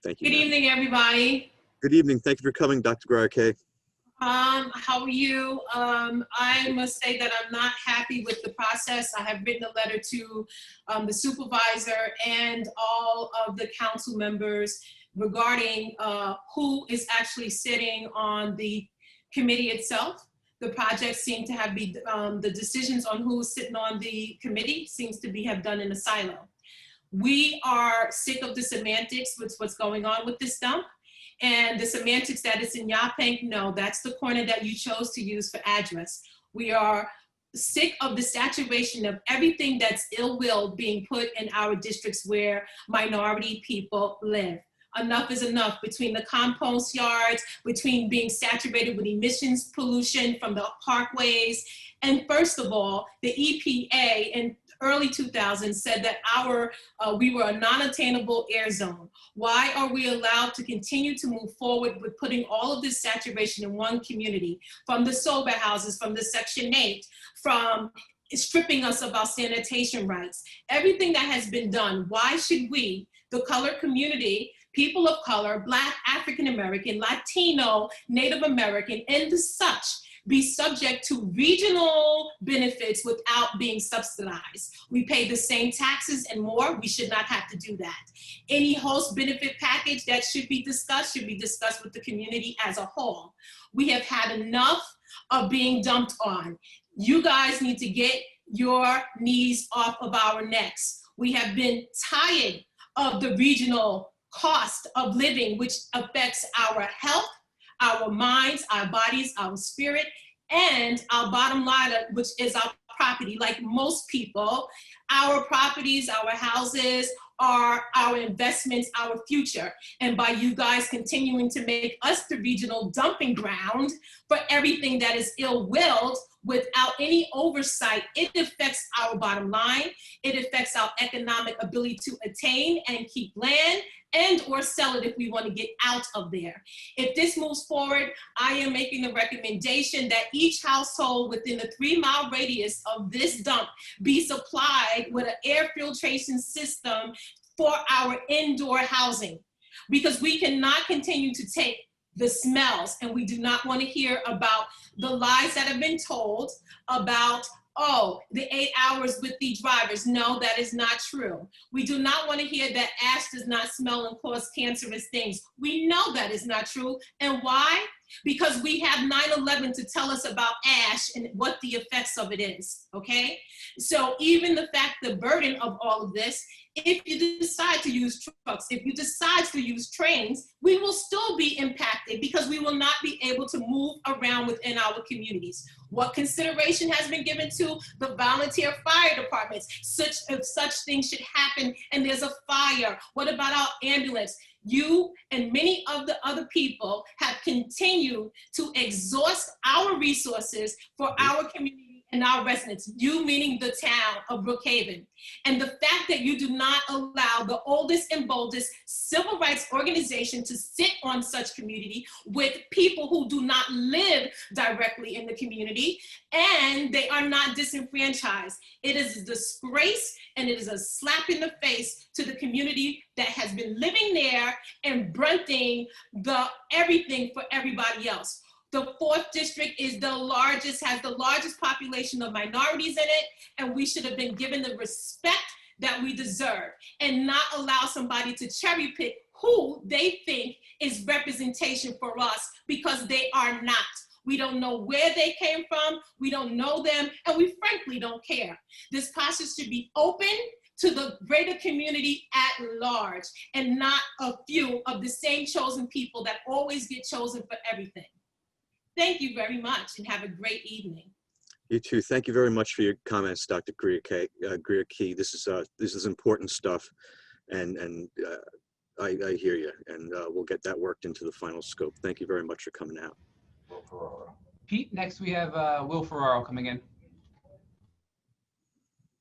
Thank you. Good evening, everybody. Good evening. Thank you for coming, Dr. Grier Key. How are you? I must say that I'm not happy with the process. I have written a letter to the supervisor and all of the council members regarding who is actually sitting on the committee itself. The projects seem to have been, the decisions on who's sitting on the committee seems to be have done in a silo. We are sick of the semantics with what's going on with this dump. And the semantics that it's in Yaphank, no, that's the corner that you chose to use for address. We are sick of the saturation of everything that's ill will being put in our districts where minority people live. Enough is enough between the compost yards, between being saturated with emissions pollution from the parkways. And first of all, the EPA in early 2000s said that we were a non-attainable air zone. Why are we allowed to continue to move forward with putting all of this saturation in one community, from the sober houses, from the Section 8, from stripping us of our sanitation rights, everything that has been done? Why should we, the colored community, people of color, Black, African American, Latino, Native American, and the such, be subject to regional benefits without being subsidized? We pay the same taxes and more. We should not have to do that. Any host benefit package that should be discussed with the community as a whole. We have had enough of being dumped on. You guys need to get your knees off of our necks. We have been tired of the regional cost of living, which affects our health, our minds, our bodies, our spirit, and our bottom line, which is our property. Like most people, our properties, our houses are our investments, our future. And by you guys continuing to make us the regional dumping ground for everything that is ill-willed without any oversight, it affects our bottom line. It affects our economic ability to attain and keep land and or sell it if we want to get out of there. If this moves forward, I am making a recommendation that each household within the 3-mile radius of this dump be supplied with an air filtration system for our indoor housing, because we cannot continue to take the smells, and we do not want to hear about the lies that have been told about, oh, the 8 hours with the drivers. No, that is not true. We do not want to hear that ash does not smell and cause cancerous things. We know that is not true. And why? Because we have 9/11 to tell us about ash and what the effects of it is, okay? So even the fact, the burden of all of this, if you decide to use trucks, if you decide to use trains, we will still be impacted because we will not be able to move around within our communities. What consideration has been given to the volunteer fire departments? If such things should happen and there's a fire, what about our ambulance? You and many of the other people have continued to exhaust our resources for our community and our residents, you meaning the town of Brookhaven. And the fact that you do not allow the oldest and boldest civil rights organization to sit on such community with people who do not live directly in the community, and they are not disenfranchised. It is a disgrace, and it is a slap in the face to the community that has been living there and fronting everything for everybody else. The 4th district is the largest, has the largest population of minorities in it, and we should have been given the respect that we deserve and not allow somebody to cherry pick who they think is representation for us, because they are not. We don't know where they came from, we don't know them, and we frankly don't care. This process should be open to the greater community at large, and not a few of the same chosen people that always get chosen for everything. Thank you very much and have a great evening. You too. Thank you very much for your comments, Dr. Grier Key. This is important stuff, and I hear you, and we'll get that worked into the final scope. Thank you very much for coming out. Pete, next we have Will Ferraro coming in.